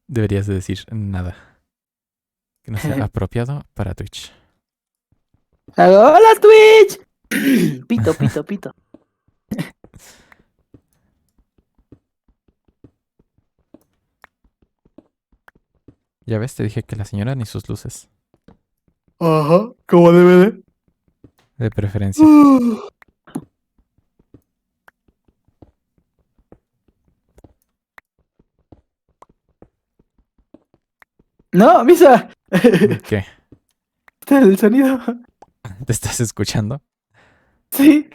Deberías de decir nada que no sea apropiado para Twitch. Hago, ¡hola, Twitch! Pito, pito, pito. Ya ves, te dije que la señora ni sus luces. Ajá, como debe de. De preferencia. No, Misa. ¿Qué? Está el sonido. ¿Te estás escuchando? Sí.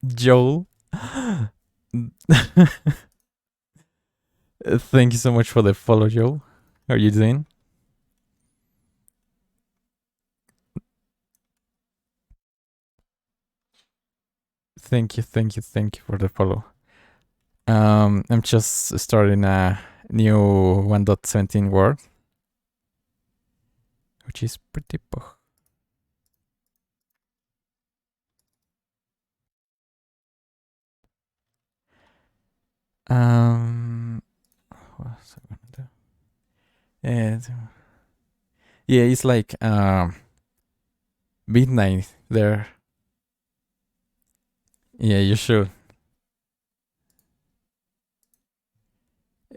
Joel. Thank you so much for the follow, Joel. How are you doing? Thank you, thank you, thank you for the follow. I'm just starting a new 1.17 world, which is pretty pog. What was I gonna do? Yeah, it's like midnight there. Yeah, you should.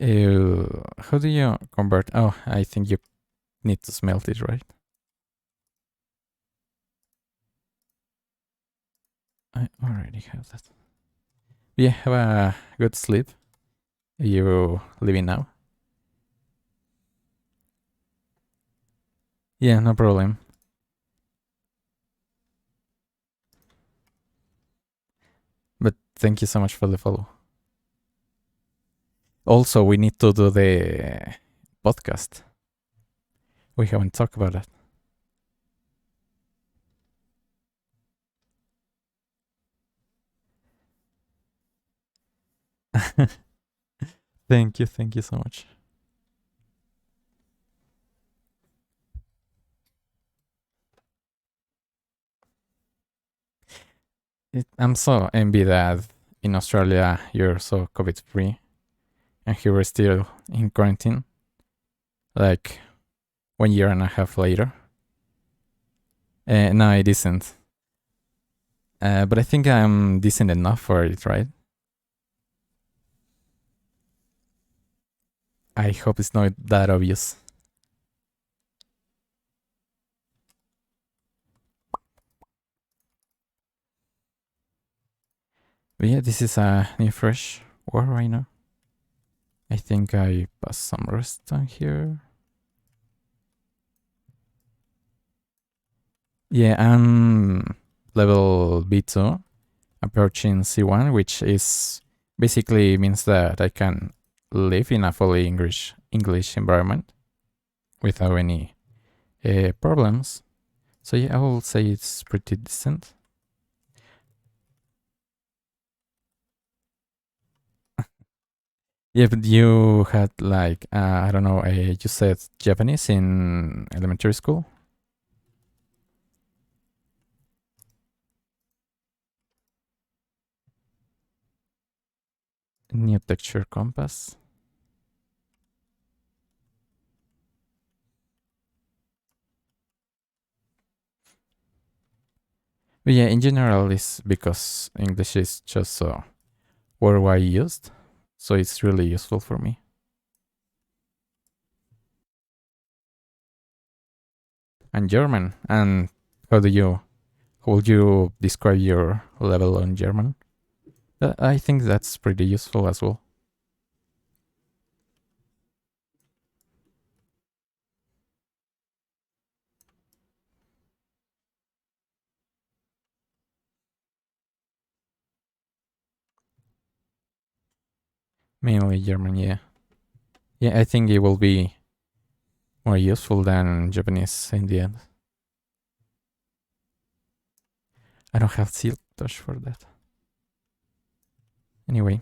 How do you convert? Oh, I think you need to smelt it, right? I already have that. Yeah, have a good sleep. You leaving now? Yeah, no problem. But thank you so much for the follow. Also, we need to do the podcast. We haven't talked about that. Thank you so much. I'm so envied that in Australia you're so COVID free and here we're still in quarantine. Like 1 year and a half later. No, it isn't. But I think I'm decent enough for it, right? I hope it's not that obvious. But yeah, this is a new fresh war right now. I think I passed some rest on here. Yeah, I'm level B2, approaching C1, which is basically means that I can live in a fully English environment without any problems. So yeah, I will say it's pretty decent. Yeah, but you had like I don't know, you said Japanese in elementary school. New texture compass. But yeah, in general, it's because English is just so worldwide used, so it's really useful for me. And German. And how do you? How would you describe your level on German? I think that's pretty useful as well. Mainly German, yeah. Yeah, I think it will be more useful than Japanese in the end. I don't have Silk Touch for that. Anyway.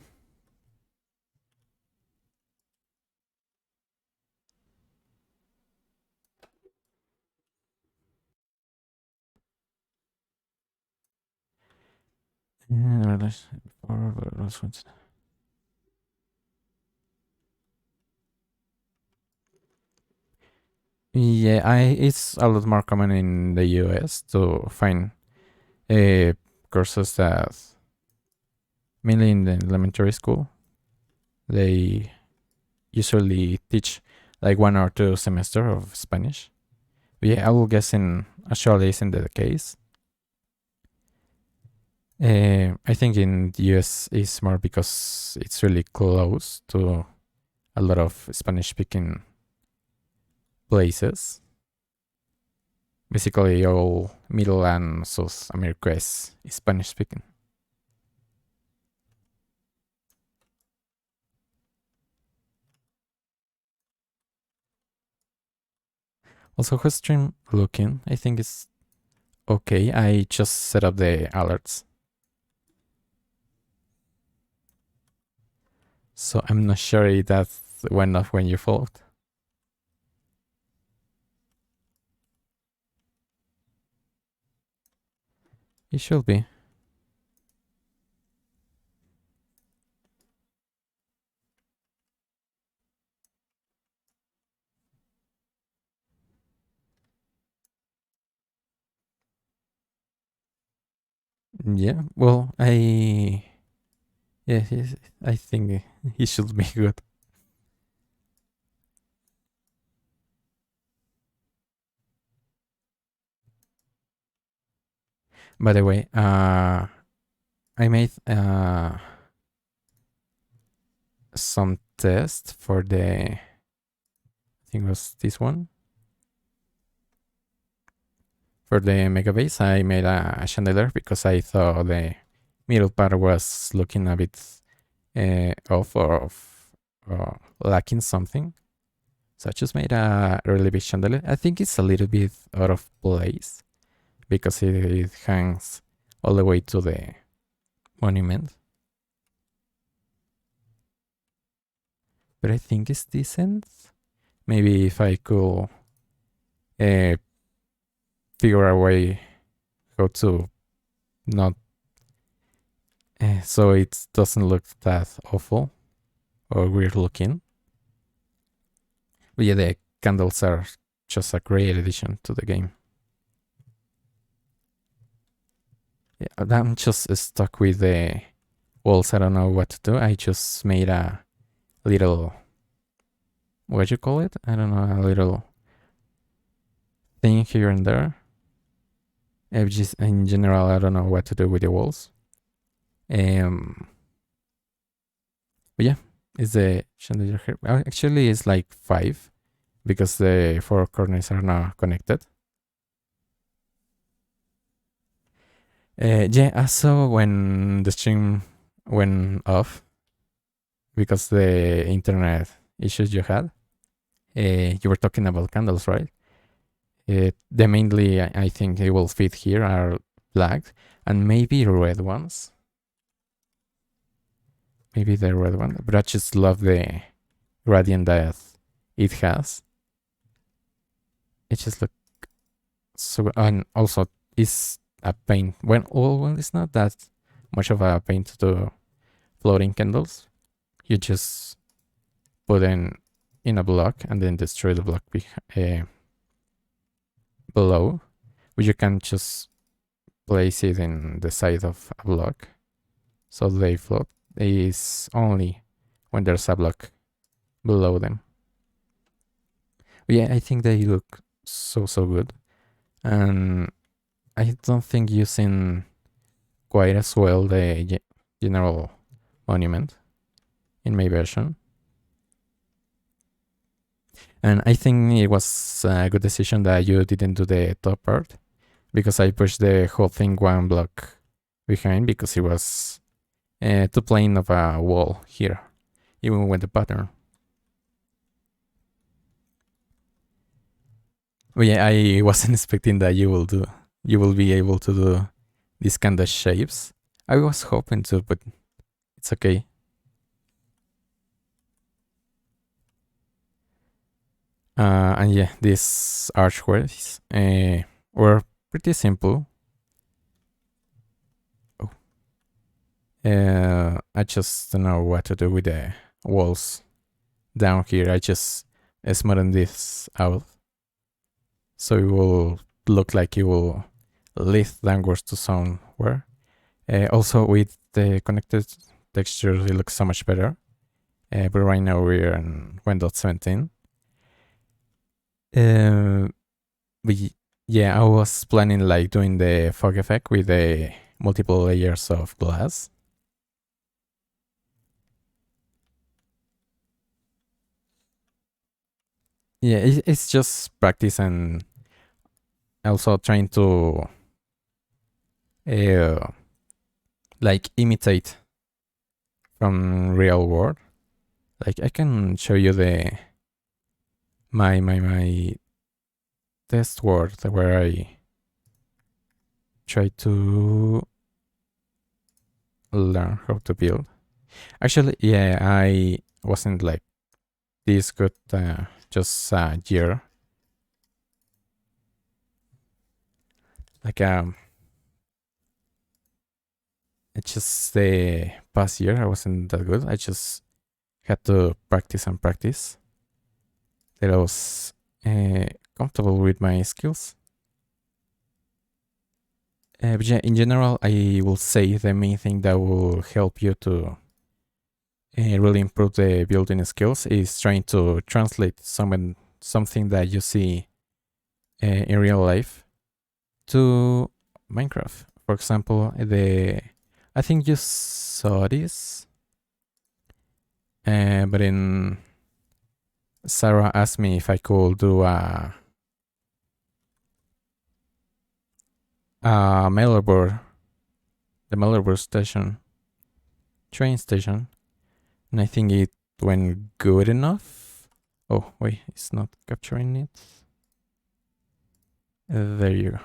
Yeah, it's a lot more common in the US to find courses that mainly in the elementary school they usually teach like 1 or 2 semester of Spanish. But yeah, I will guess in Australia isn't the case. I think in the US is more because it's really close to a lot of Spanish speaking places. Basically, all Middle and South America is Spanish speaking. Also, how's stream looking? I think it's okay. I just set up the alerts. So I'm not sure if that went off when you followed. It should be. Yeah, well, yeah, I think he should be good. By the way, I made some test for I think it was this one. For the mega base, I made a chandelier because I thought the middle part was looking a bit off or lacking something. So I just made a really big chandelier. I think it's a little bit out of place because it hangs all the way to the monument. But I think it's decent. Maybe if I could figure a way how to not so it doesn't look that awful or weird looking. But yeah, the candles are just a great addition to the game. Yeah, I'm just stuck with the walls. I don't know what to do. I just made a little, what you call it? I don't know, a little thing here and there. Just in general, I don't know what to do with the walls. But yeah, it's the chandelier here. Actually, it's like 5 because the 4 corners are not connected. Yeah, also when the stream went off because the internet issues you had, you were talking about candles, right? The mainly, I think it will fit here are black and maybe red ones. Maybe the red one, but I just love the gradient that it has. It just looks so, and also it's a pain. Well, it's not that much of a pain to do floating candles. You just put in a block and then destroy the block below, but you can just place it in the side of a block so they float. Is only when there's a block below them. But yeah, I think they look so good, and I don't think using quite as well the general monument in my version. And I think it was a good decision that you didn't do the top part because I pushed the whole thing one block behind because it was too plain of a wall here, even with the pattern. But yeah, I wasn't expecting that you will be able to do these kind of shapes. I was hoping to, but it's okay. And yeah, these archways were pretty simple. Oh. I just don't know what to do with the walls down here. I just smoothen this out so it will look like it will lift downwards to somewhere. Also, with the connected textures, it looks so much better. But right now we're in Windows 17. But yeah, I was planning like doing the fog effect with the multiple layers of glass. Yeah, it's just practice and also trying to like imitate from real world. Like I can show you my test word where I try to learn how to build. Actually, yeah, I wasn't like this good just a year. Like it's just the past year I wasn't that good. I just had to practice and practice. That I was comfortable with my skills. But yeah, in general, I will say the main thing that will help you to really improve the building skills is trying to translate something that you see in real life to Minecraft. For example, the I think you saw this, but in Sarah asked me if I could do a Melbourne, the Melbourne station, train station, and I think it went good enough. Oh wait, it's not capturing it. There you go.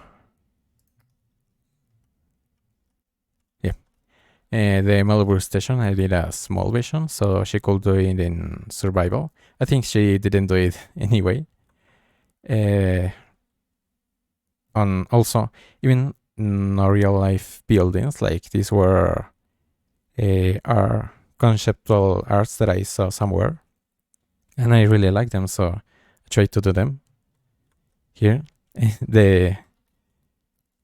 Yeah. The Melbourne station, I did a small version, so she could do it in survival. I think she didn't do it anyway. On also, even no real life buildings, like these were are conceptual arts that I saw somewhere, and I really like them, so I tried to do them here. The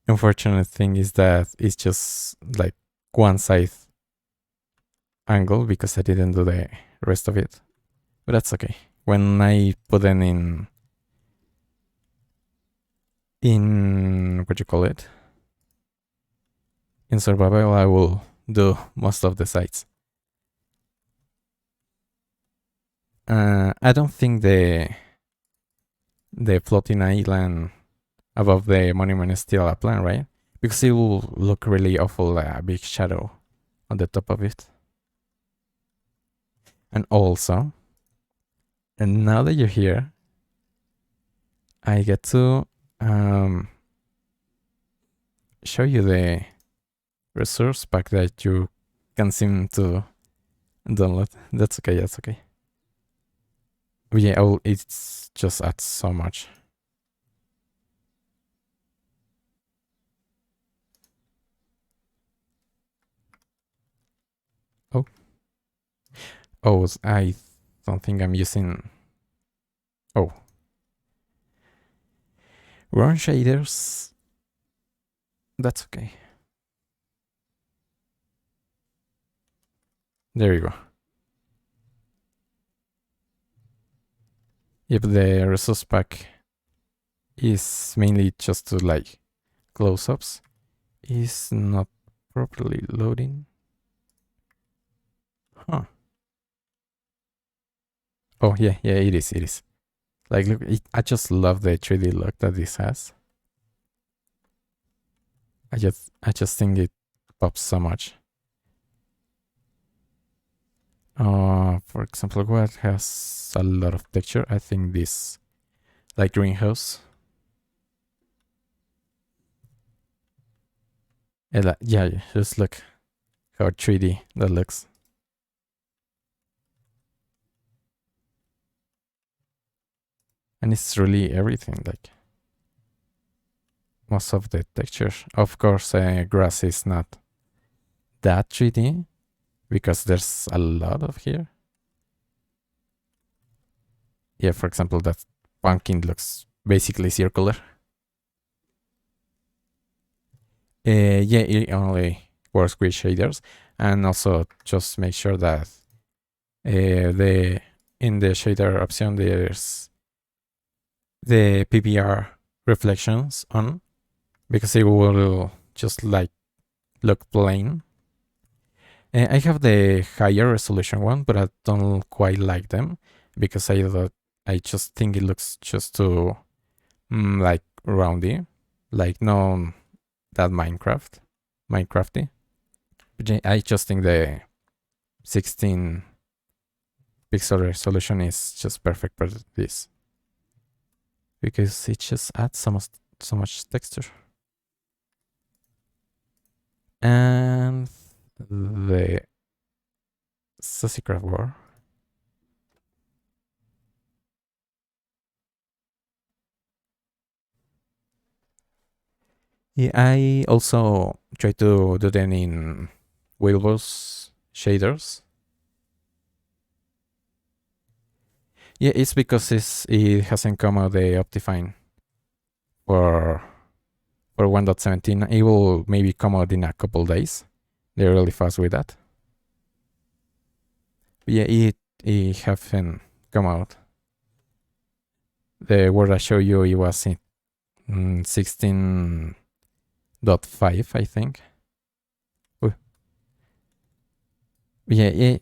unfortunate thing is that it's just like one side angle because I didn't do the rest of it, but that's okay. When I put them in what you call it, in survival, I will do most of the sides. I don't think the floating island above the monument is still a plan, right? Because it will look really awful, a big shadow on the top of it. And also, and now that you're here, I get to show you the resource pack that you can seem to download. That's okay, that's okay. But yeah, it's just adds so much. Oh. Oh, I don't think I'm using... Oh. Run shaders. That's okay. There you go. If the resource pack is mainly just to like close-ups, is not properly loading. Huh. Oh yeah, it is. Like, look, I just love the 3D look that this has. I just think it pops so much. For example, what has a lot of texture? I think this, like greenhouse. Yeah, just look how 3D that looks. And it's really everything, like most of the textures. Of course, grass is not that 3D because there's a lot of here. Yeah, for example, that pumpkin looks basically circular. Yeah, it only works with shaders, and also just make sure that in the shader option there's the PBR reflections on, because it will just like look plain. I have the higher resolution one, but I don't quite like them because I just think it looks just too like roundy, like no that Minecrafty. But I just think the 16 pixel resolution is just perfect for this because it just adds so much texture. And the Sassy-Craft War. Yeah, I also try to do them in Wilbur's shaders. Yeah, it's because it hasn't come out the Optifine for 1.17. It will maybe come out in a couple days. They're really fast with that. But yeah, it haven't come out. The word I show you, it was in 16.5, I think. Yeah,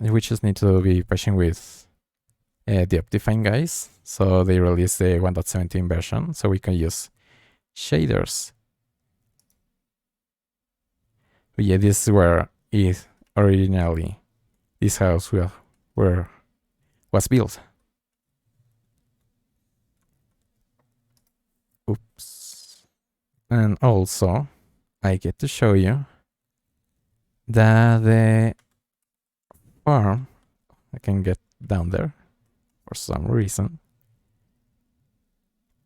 we just need to be patient with the Optifine guys. So they released the 1.17 version, so we can use shaders. But yeah, this is where it originally this house where was built. Oops. And also, I get to show you that the farm, I can get down there for some reason,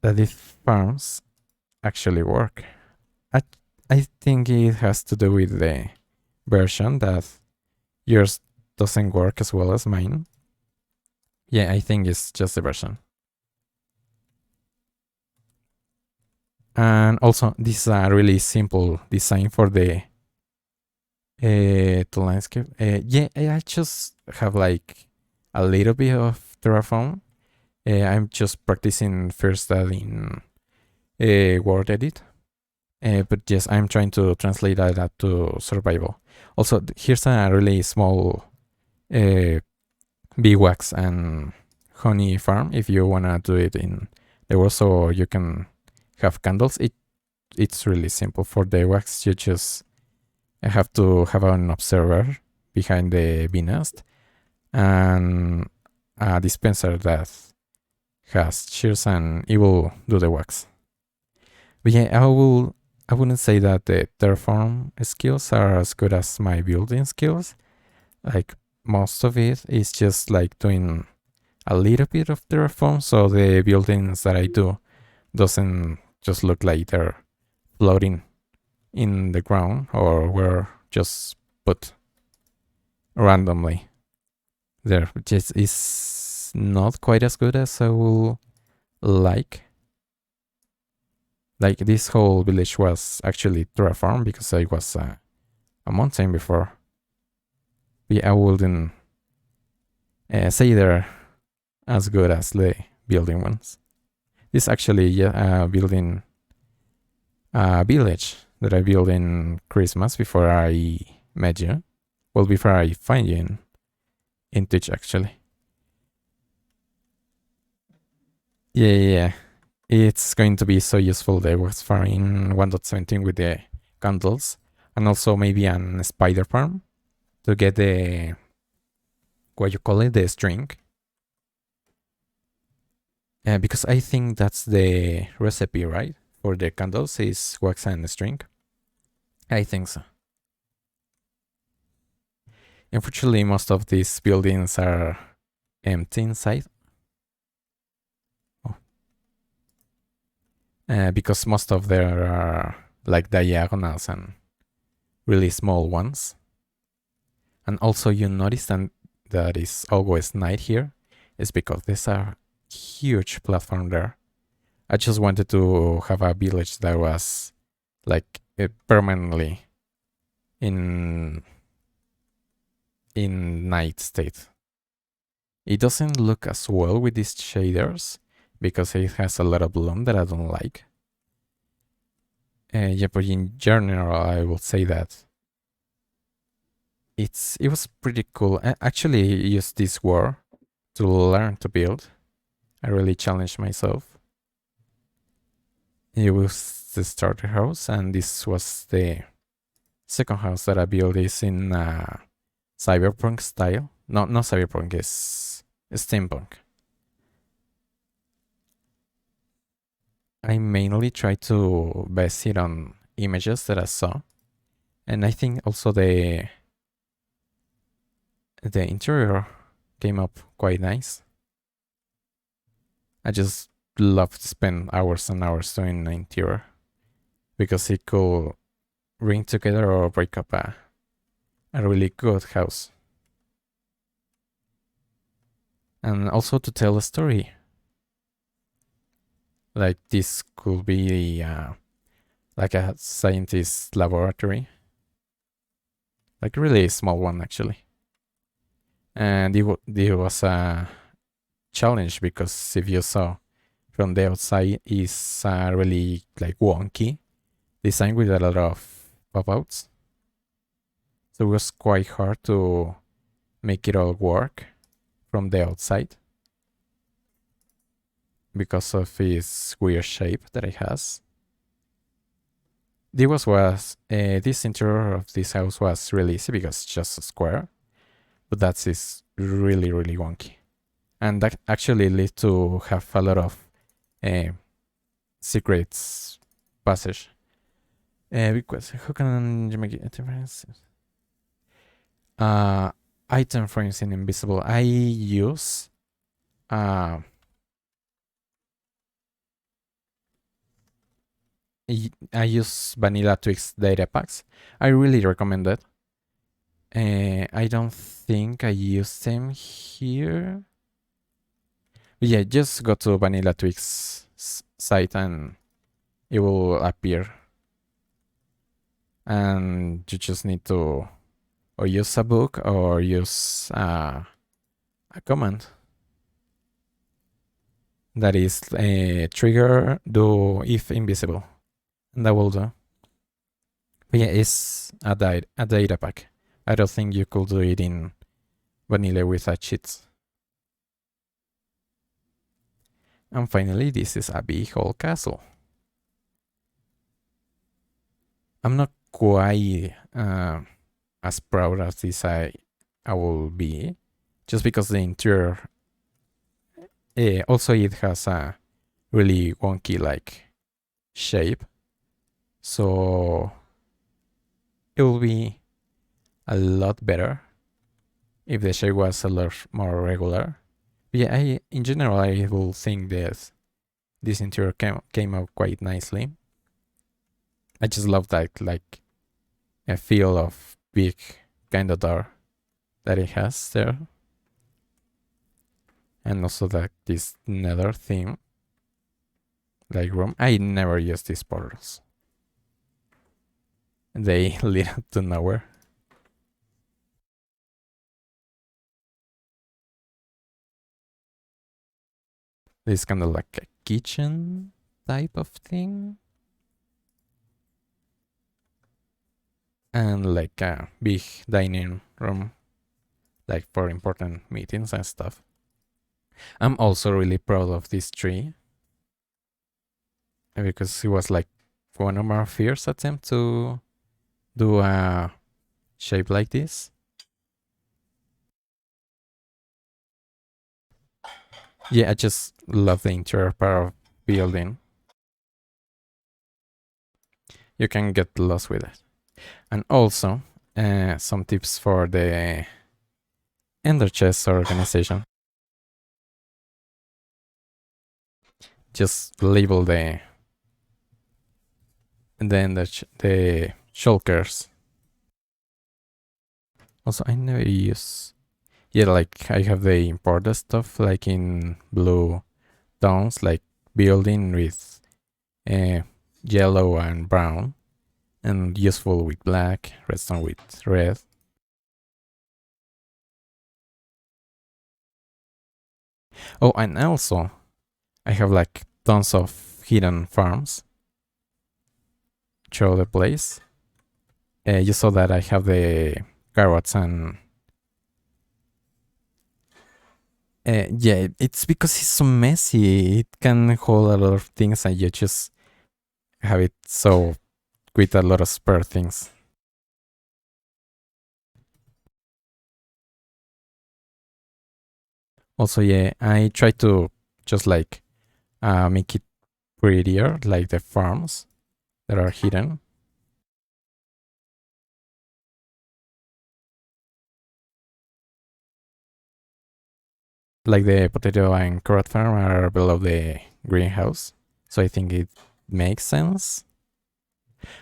that these farms actually work. I, I think it has to do with the version that yours doesn't work as well as mine. Yeah, I think it's just the version. And also, this is a really simple design for the landscape. Yeah, I just have like a little bit of Terraform. I'm just practicing first that in Word Edit. But yes, I'm trying to translate that to survival. Also, here's a really small beeswax and honey farm if you wanna do it in the world, so you can have candles. It's really simple. For the wax, you just have to have an observer behind the bee nest and a dispenser that has shears, and it will do the wax. But yeah, I wouldn't say that the Terraform skills are as good as my building skills. Like most of it is just like doing a little bit of Terraform, so the buildings that I do doesn't just look like they're floating in the ground or were just put randomly there, which is not quite as good as I would like. Like this whole village was actually terraformed because I was a mountain before. But I wouldn't say they're as good as the building ones. This actually building a village that I built in Christmas before I met you. Well, before I find you in Twitch, actually. Yeah. It's going to be so useful, the wax farm in 1.17 with the candles, and also maybe an spider farm to get the, what you call it, the string. Because I think that's the recipe, right? For the candles is wax and string. I think so. Unfortunately, most of these buildings are empty inside. Because most of them are like diagonals and really small ones. And also you notice that it's always night here. It's because there's a huge platform there. I just wanted to have a village that was like permanently in night state. It doesn't look as well with these shaders because it has a lot of bloom that I don't like. Yeah, but in general, I will say that it was pretty cool. I actually used this war to learn to build. I really challenged myself. It was the starter house, and this was the second house that I built. Is in cyberpunk style. No, not cyberpunk. It's steampunk. I mainly try to base it on images that I saw, and I think also the interior came up quite nice. I just love to spend hours and hours doing the interior because it could bring together or break up a really good house. And also to tell a story. Like this could be like a scientist laboratory. Like a really small one actually. And it was a challenge because if you saw from the outside is really like wonky design with a lot of pop-outs. So it was quite hard to make it all work from the outside because of its weird shape that it has. This interior of this house was really easy because it's just a square, but that's is really wonky, and that actually leads to have a lot of secrets passage. Because how can you make it a difference? Item frames in invisible. I use I use Vanilla Twix data packs. I really recommend it. I don't think I use them here. But yeah, just go to Vanilla Twix site and it will appear. And you just need to or use a book or use a command. That is trigger do if invisible. And that will do. But yeah, it's a data pack. I don't think you could do it in vanilla without cheats. And finally, this is a big old castle. I'm not quite as proud as this I will be, just because the interior. Also, it has a really wonky like shape, so it will be a lot better if the shape was a lot more regular. But yeah, in general, I will think this interior came out quite nicely. I just love that like a feel of big kind of door that it has there, and also that this nether theme like room. I never use these portals. They lead up to nowhere. This is kind of like a kitchen type of thing. And like a big dining room, like for important meetings and stuff. I'm also really proud of this tree because it was like one of my first attempts to do a shape like this. Yeah, I just love the interior part of building. You can get lost with it. And also, some tips for the Ender chest organization. Just label the shulkers. Also, I never use. Yeah, like I have the imported stuff, like in blue tones, like building with yellow and brown, and useful with black, redstone with red. Oh, and also I have like tons of hidden farms throughout the place. You saw that I have the carrots and yeah, it's because it's so messy. It can hold a lot of things, and you just have it so with a lot of spare things. Also, yeah, I try to just like make it prettier, like the farms that are hidden. Like the potato and carrot farm are below the greenhouse, so I think it makes sense.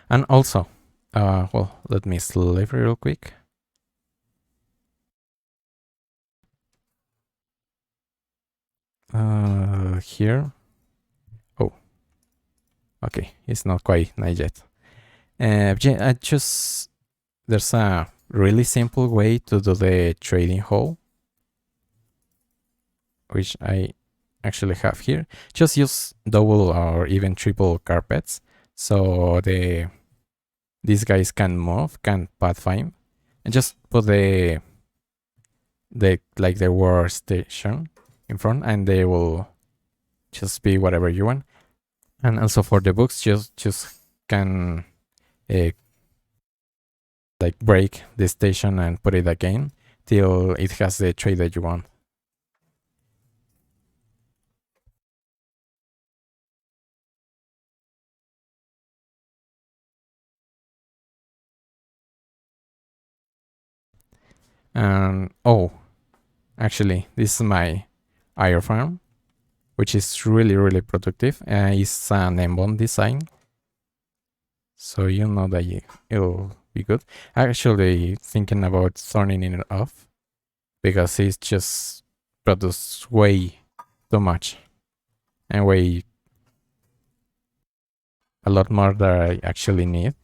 And also, well, let me sleep real quick. Here. Oh, okay, it's not quite night yet. Yeah, there's a really simple way to do the trading hall, which I actually have here. Just use double or even triple carpets, so these guys can move, can pathfind, and just put the like the workstation in front, and they will just be whatever you want. And also for the books, just can uh, like break the station and put it again till it has the tray that you want. And oh, actually, this is my iron farm, which is really productive. It's an M1 design, so you know that it'll be good. Actually, thinking about turning it off because it's just produces way too much and way a lot more than I actually need.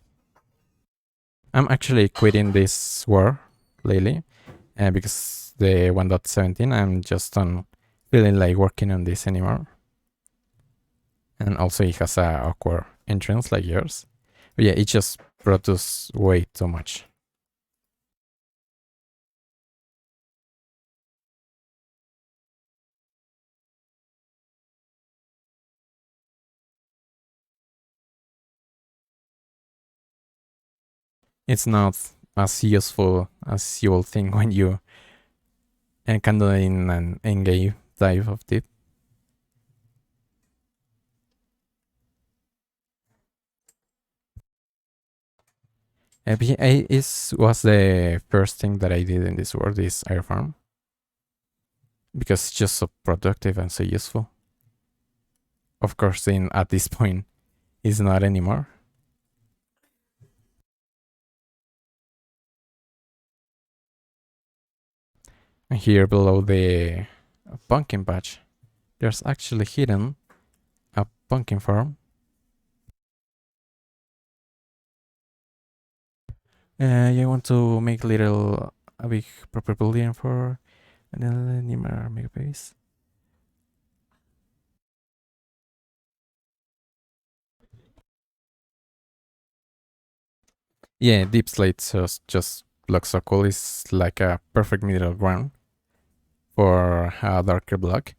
I'm actually quitting this war lately because the 1.17 I'm just on feeling like working on this anymore. And also it has a awkward entrance like yours. But yeah, it just produces way too much. It's not as useful as you will think when you encounter in an endgame type of tip. API was the first thing that I did in this world, this air farm, because it's just so productive and so useful. Of course, at this point, it's not anymore. And here below the pumpkin patch, there's actually hidden a pumpkin farm. You want to make a big proper building for an Nimar mega base. Yeah, deep slate just looks so cool. It's like a perfect middle ground for a darker block.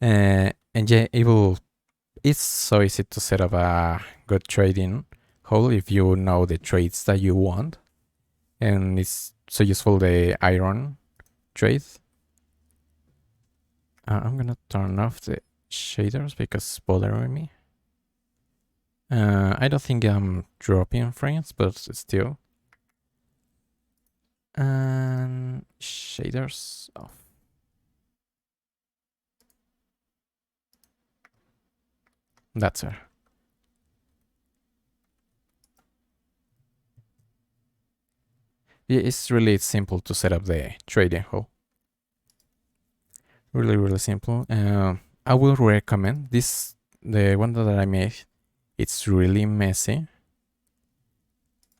And yeah, it's so easy to set up a good trading hole if you know the trades that you want. And it's so useful, the iron trade. I'm gonna turn off the shaders because it's bothering me. I don't think I'm dropping frames, but still. And shaders off. That's it. Yeah, it's really simple to set up the trading hole. Really simple. I will recommend this. The one that I made, it's really messy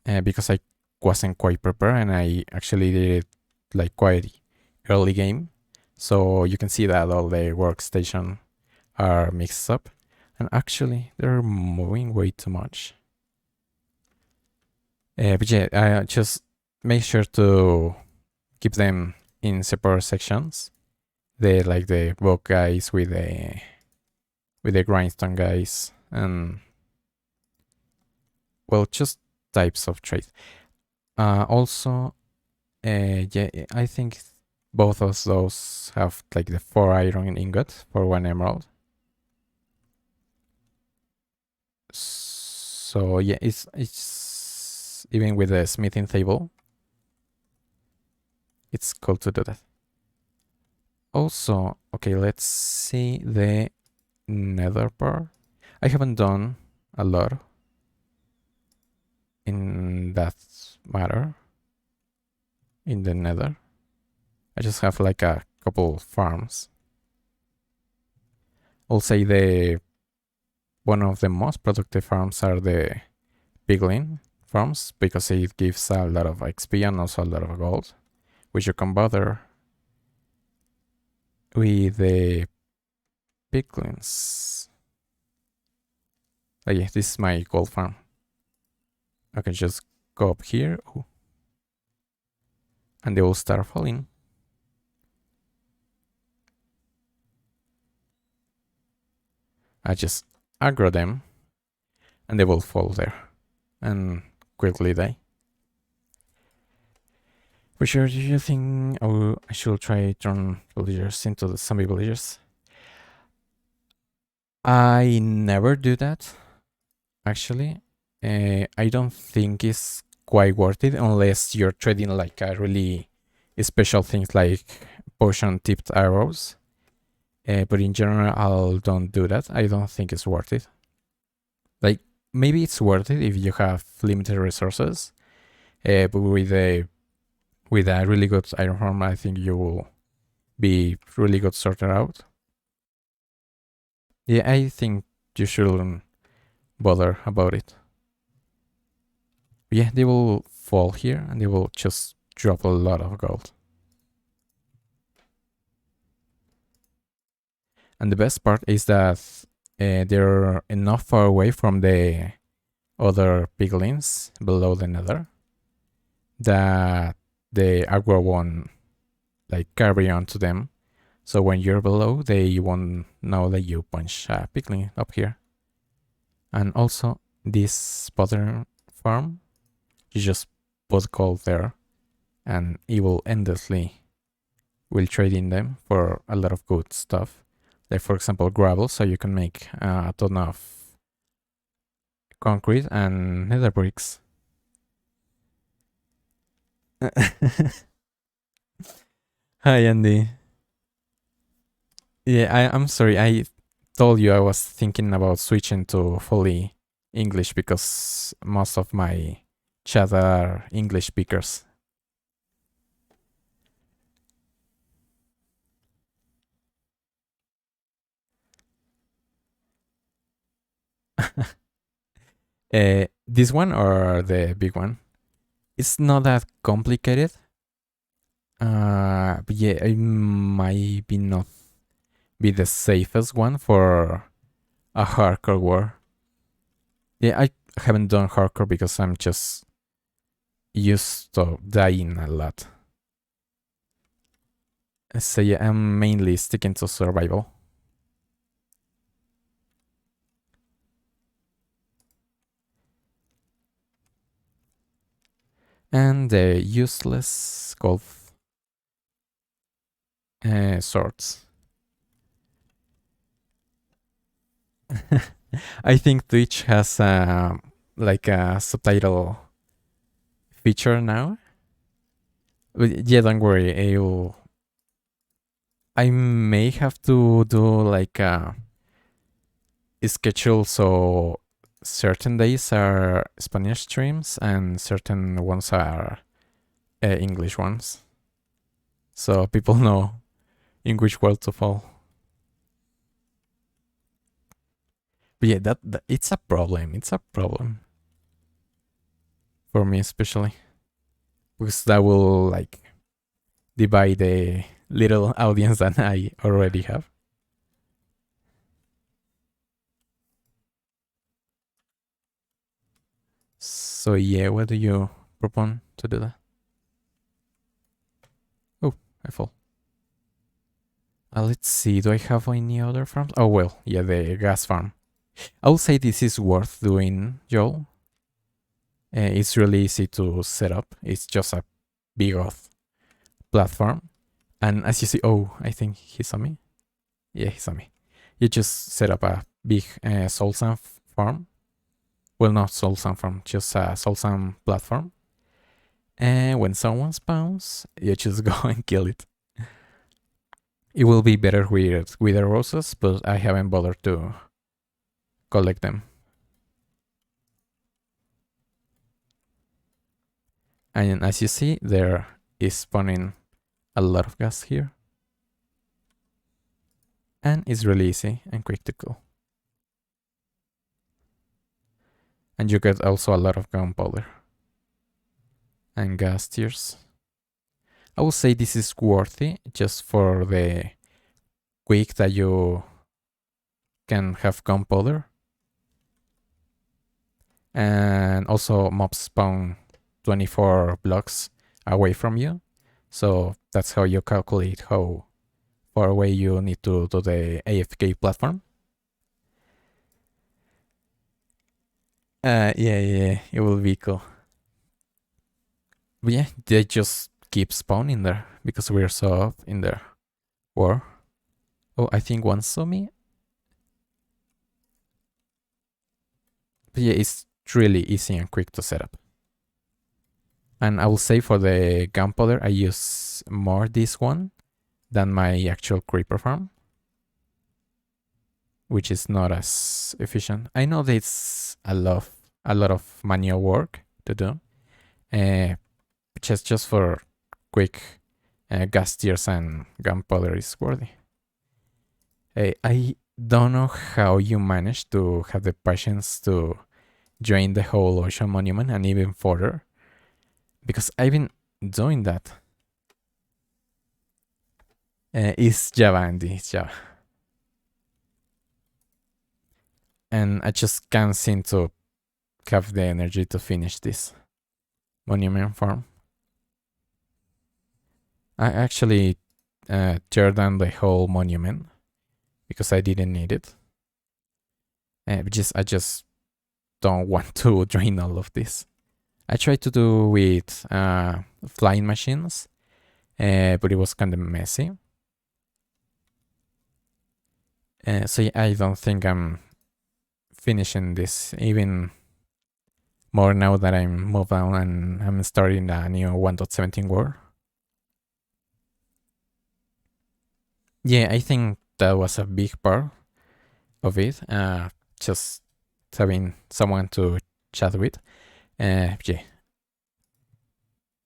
because I wasn't quite prepared and I actually did it like quite early game. So you can see that all the workstation are mixed up, and actually they're moving way too much. But yeah, just make sure to keep them in separate sections. Like the book guys with the grindstone guys, and well, just types of trade. Also, yeah, I think both of those have like the 4 iron ingot for 1 emerald. So yeah, it's even with the smithing table, it's cool to do that. Also, okay, let's see the nether part. I haven't done a lot in that matter in the nether. I just have like a couple farms. I'll say one of the most productive farms are the piglin farms because it gives a lot of XP and also a lot of gold, which you can bother with the piglins. Oh yeah, this is my gold farm. I can just go up here. Ooh. and they will start falling. I just aggro them, and they will fall there and quickly die. For sure, do you think I should try turn villagers into the zombie villagers? I never do that, actually. I don't think it's quite worth it unless you're trading like a really special things like potion tipped arrows. But in general, I don't do that. I don't think it's worth it. Like, maybe it's worth it if you have limited resources. But with a really good iron farm, I think you will be really good sorted out. Yeah, I think you shouldn't bother about it. Yeah, they will fall here and they will just drop a lot of gold. And the best part is that they're enough far away from the other piglins below the nether that the aggro won't like carry on to them. So when you're below, they won't know that you punch a piglin up here. And also, this pattern farm, you just put gold there and it will endlessly will trade in them for a lot of good stuff. Like, for example, gravel, so you can make a ton of concrete and nether bricks. Hi, Andy. Yeah, I'm sorry. I told you I was thinking about switching to fully English because most of my chat are English speakers. This one or the big one? It's not that complicated. But yeah, it might be not be the safest one for a hardcore war. Yeah, I haven't done hardcore because I'm just used to dying a lot. So yeah, I'm mainly sticking to survival. And the useless golf swords. I think Twitch has like a subtitle feature now. But yeah, don't worry. I may have to do like a schedule so certain days are Spanish streams and certain ones are English ones. So people know in which world to fall. But yeah, that it's a problem. It's a problem for me especially because that will like divide the little audience that I already have. So yeah, what do you propose to do that? Oh, I fall. Let's see. Do I have any other farms? Oh well, yeah, the gas farm. I would say this is worth doing, Joel. It's really easy to set up. It's just a big off platform. And as you see, oh, I think he saw me. Yeah, he saw me. You just set up a big soul sand farm. Well, not soul sand farm, just a soul sand platform. And when someone spawns, you just go and kill it. It will be better with the roses, but I haven't bothered to collect them. And as you see, there is spawning a lot of gas here. And it's really easy and quick to kill. And you get also a lot of gunpowder and gas tiers. I would say this is worthy just for the quick that you can have gunpowder. And also mobs spawn 24 blocks away from you. So that's how you calculate how far away you need to do the AFK platform. Yeah, it will be cool. But yeah, they just keep spawning there because we're so up in their war. Oh, I think one saw me. But yeah, it's really easy and quick to set up. And I will say for the gunpowder, I use more this one than my actual creeper farm, which is not as efficient. I know that it's a lot of manual work to do, just for quick gas tiers and gunpowder is worthy. I don't know how you manage to have the patience to drain the whole ocean monument and even further, because I've been doing that. It's Java, Andy. It's Java. And I just can't seem to have the energy to finish this monument farm. I actually tear down the whole monument because I didn't need it. I just don't want to drain all of this. I tried to do with flying machines, but it was kind of messy. So yeah, I don't think I'm finishing this even more now that I'm moved on and I'm starting a new 1.17 world. Yeah, I think that was a big part of it. Just having someone to chat with. Yeah,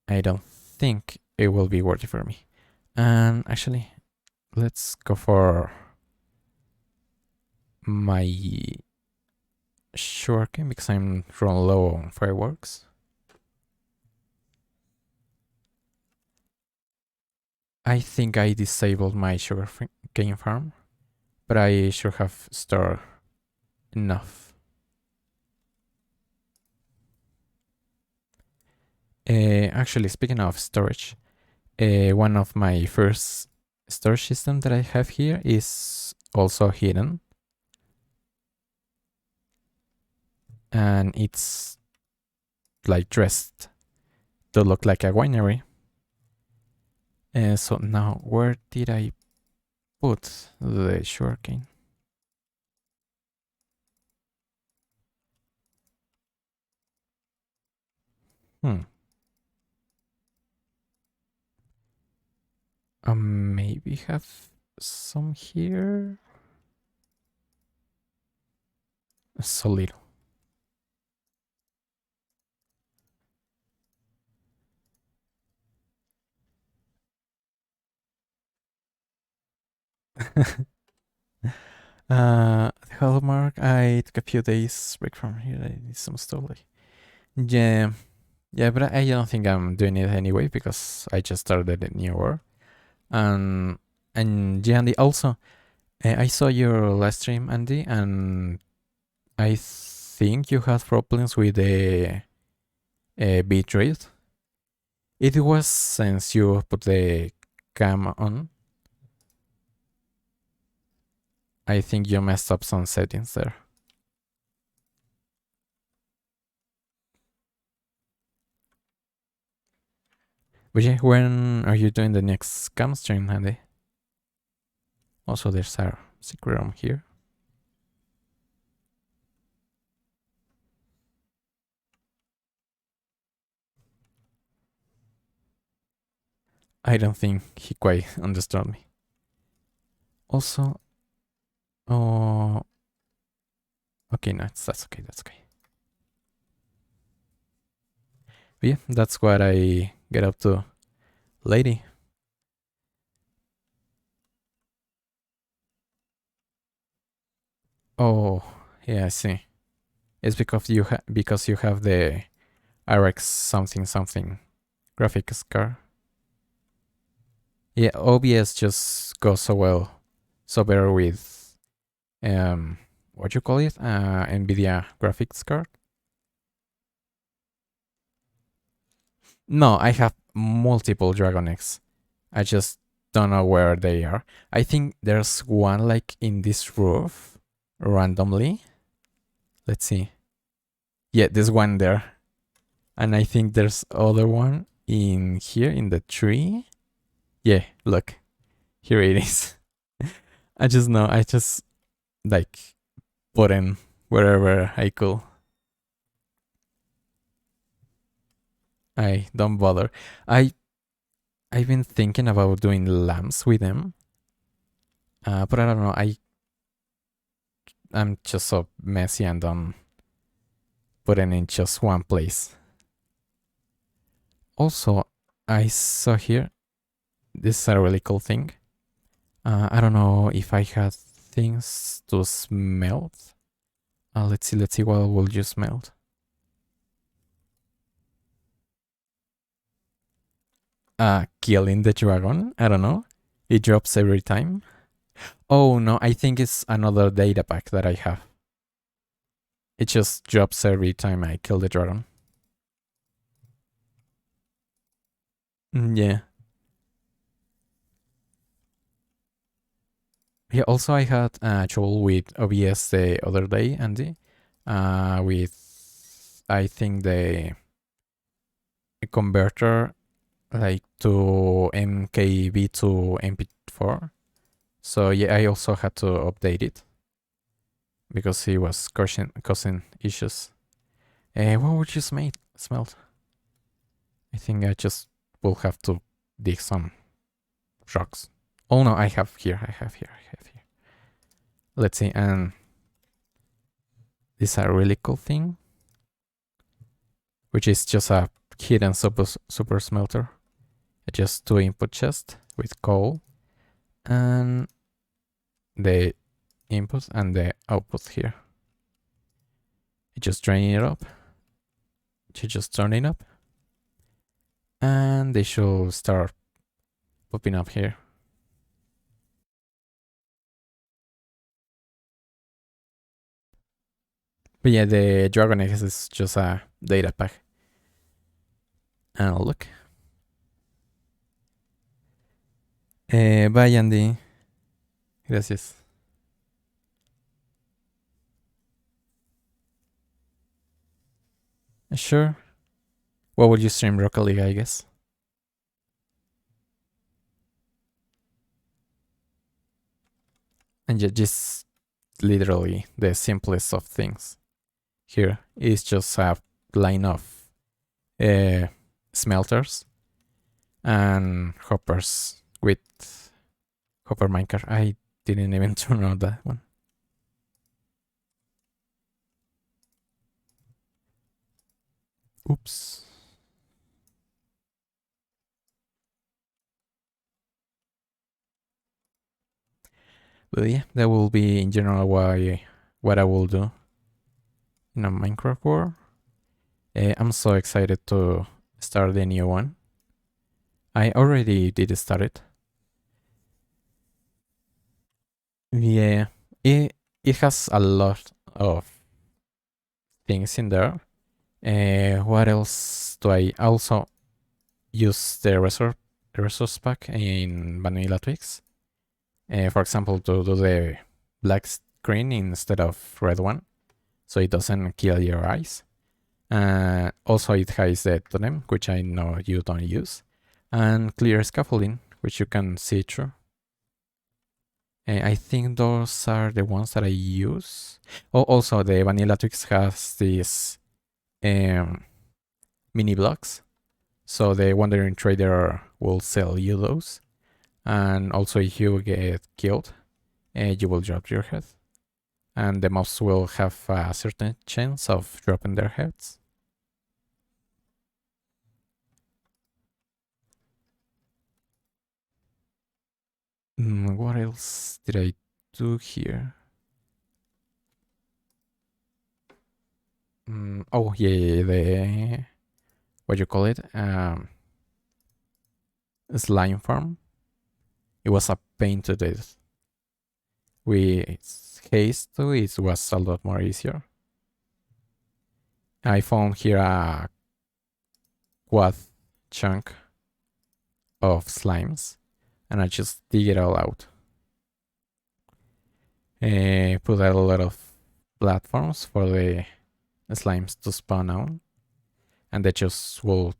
I don't think it will be worth it for me. And actually, let's go for my sugarcane because I'm run low on fireworks. I think I disabled my sugarcane farm, but I should have stored enough. Actually, speaking of storage, one of my first storage system that I have here is also hidden. And it's like dressed to look like a winery. So now, where did I put the sugarcane? Maybe have some here. So little. The hallmark. I took a few days break from here. I need some stuff. Yeah, but I don't think I'm doing it anyway because I just started a new war. And yeah, Andy, also, I saw your last stream, Andy, and I think you had problems with the bitrate. It was since you put the cam on. I think you messed up some settings there. But yeah, when are you doing the next cam stream, Andy? Also, there's a secret room here. I don't think he quite understood me. Also, oh, okay, no, that's okay, that's okay. But yeah, that's what I get up to, lady. Oh, yeah, I see. It's because you have the RX something something graphics card. Yeah, OBS just goes so better with what you call it, NVIDIA graphics card. No, multiple dragon eggs. I just don't know where they are. I think there's one like in this roof randomly. Let's see. Yeah, there's one there. And I think there's other one in here in the tree. Yeah, look. Here it is. I just know. I just like put in wherever I could. I don't bother. I've been thinking about doing lamps with them. But I don't know. I'm just so messy and don't put it in just one place. Also, I saw here. This is a really cool thing. I don't know if I had things to smelt. Let's see what will you smelt. Killing the dragon. I don't know. It drops every time. Oh no, I think it's another data pack that I have. It just drops every time I kill the dragon. Yeah. Yeah, also I had trouble with OBS the other day, Andy. With, I think, the converter like to MKB to MP4. So yeah, I also had to update it because he was causing issues. What would you smelt? I think I just will have to dig some rocks. Oh no, I have here. Let's see, and this is a really cool thing, which is just a hidden super smelter. Just 2 input chest with coal and the input and the output here. You just drain it up. You just turn it up. And they should start popping up here. But yeah, the Dragon Egg is just a data pack. And look. Bye, Andy. Gracias. Sure. What would you stream, Rocket League, I guess? And just literally the simplest of things. Here is just a line of smelters and hoppers with hopper minecart. I didn't even turn on that one. Oops. But yeah, that will be in general what I will do in a Minecraft world. I'm so excited to start the new one. I already did start it. Yeah, it has a lot of things in there. What else do I also use the resource pack in Vanilla Twix? For example, to do the black screen instead of red one, so it doesn't kill your eyes. Also, it has the totem, which I know you don't use, and clear scaffolding, which you can see through. I think those are the ones that I use. Oh, also the Vanilla Twix has these mini blocks, so the Wandering Trader will sell you those. And also, if you get killed, you will drop your head, and the mobs will have a certain chance of dropping their heads. What else did I do here? Oh yeah, the what you call it? Slime farm. It was a pain to do. With haste, it was a lot more easier. I found here a quad chunk of slimes, and I just dig it all out. Put a lot of platforms for the slimes to spawn on, and they just will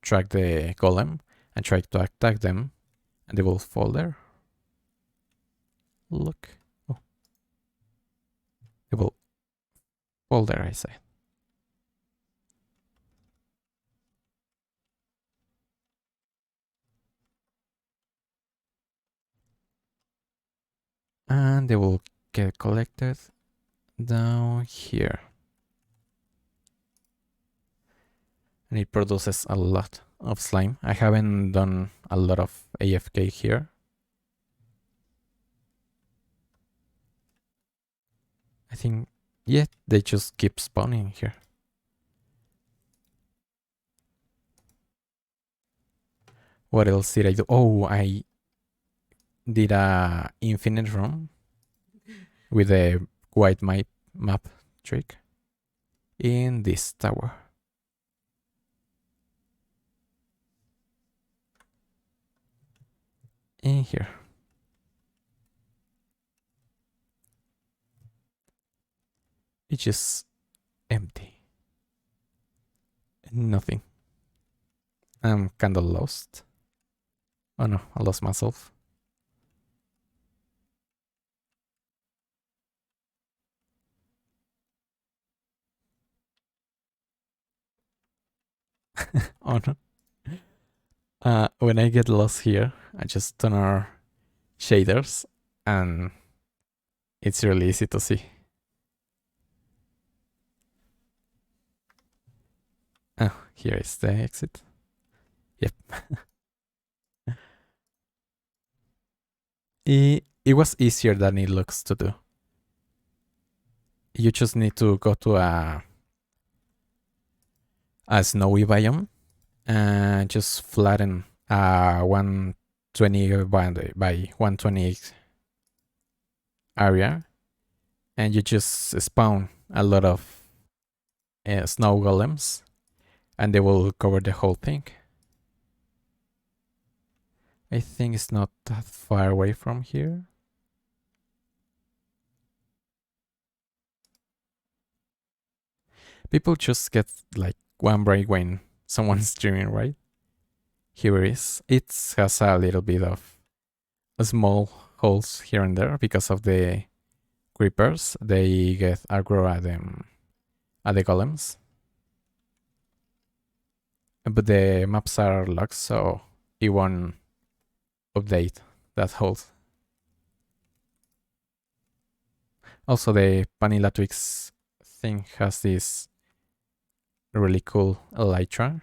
track the golem and try to attack them, and they will fall there. Look. Oh. They will fall there, I say. And they will get collected down here. And it produces a lot of slime. I haven't done a lot of AFK here. I think, yeah, they just keep spawning here. What else did I do? Oh, I did a infinite run with a white map trick in this tower. In here. It's just empty. Nothing. I'm kinda lost. Oh no, I lost myself. Oh no. When I get lost here, I just turn on shaders and it's really easy to see. Oh, here is the exit. Yep. It was easier than it looks to do. You just need to go to a snowy biome and just flatten a 120 by 120 area, and you just spawn a lot of snow golems, and they will cover the whole thing. I think it's not that far away from here. People just get like one break when someone's streaming, right? Here it is. It has a little bit of small holes here and there because of the creepers. They get aggro at the golems. But the maps are locked, so it won't update that holes. Also, the Vanilla Twix thing has this really cool elytra.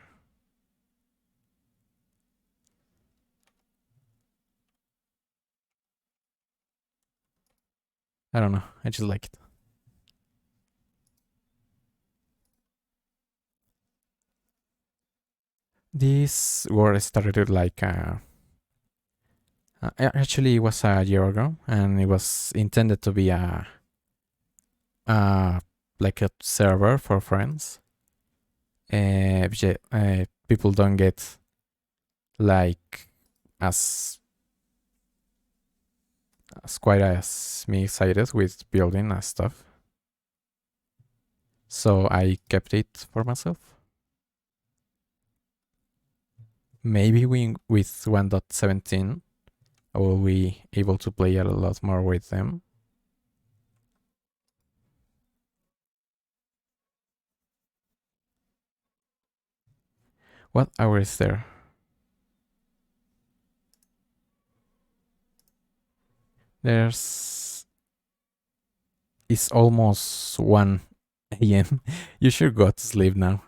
I don't know, I just like it. This war started like actually it was a year ago, and it was intended to be a like a server for friends. People don't get like as quite as me excited with building and stuff. So I kept it for myself. Maybe with 1.17 I will be able to play a lot more with them. What hour is there? It's almost 1 a.m. You should go to sleep now.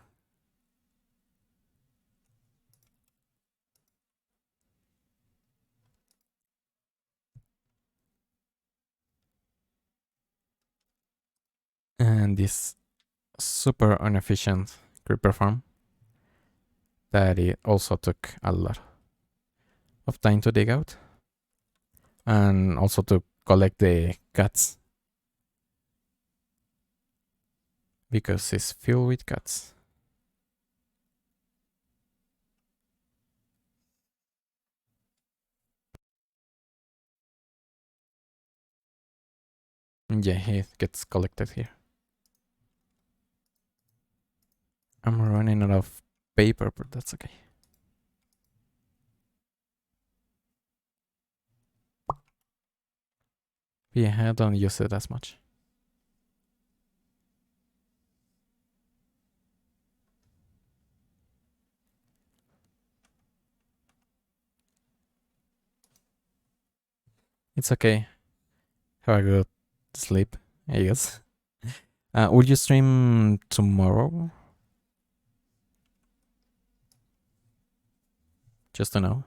And this super inefficient creeper farm that it also took a lot of time to dig out, and also to collect the cats because it's filled with cats. Yeah, it gets collected here. I'm running out of paper, but that's okay. Yeah, I don't use it as much. It's okay. Have a good sleep, I guess. Will you stream tomorrow? Just to know.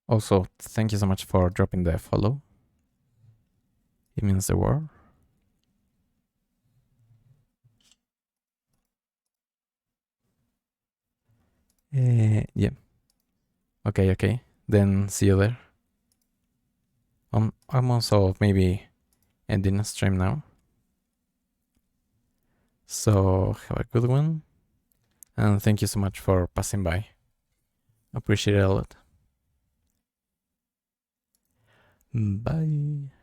Also, thank you so much for dropping the follow. It means the world. Yeah. Okay. Then see you there. I'm also maybe ending the stream now. So have a good one. And thank you so much for passing by. Appreciate it a lot. Bye.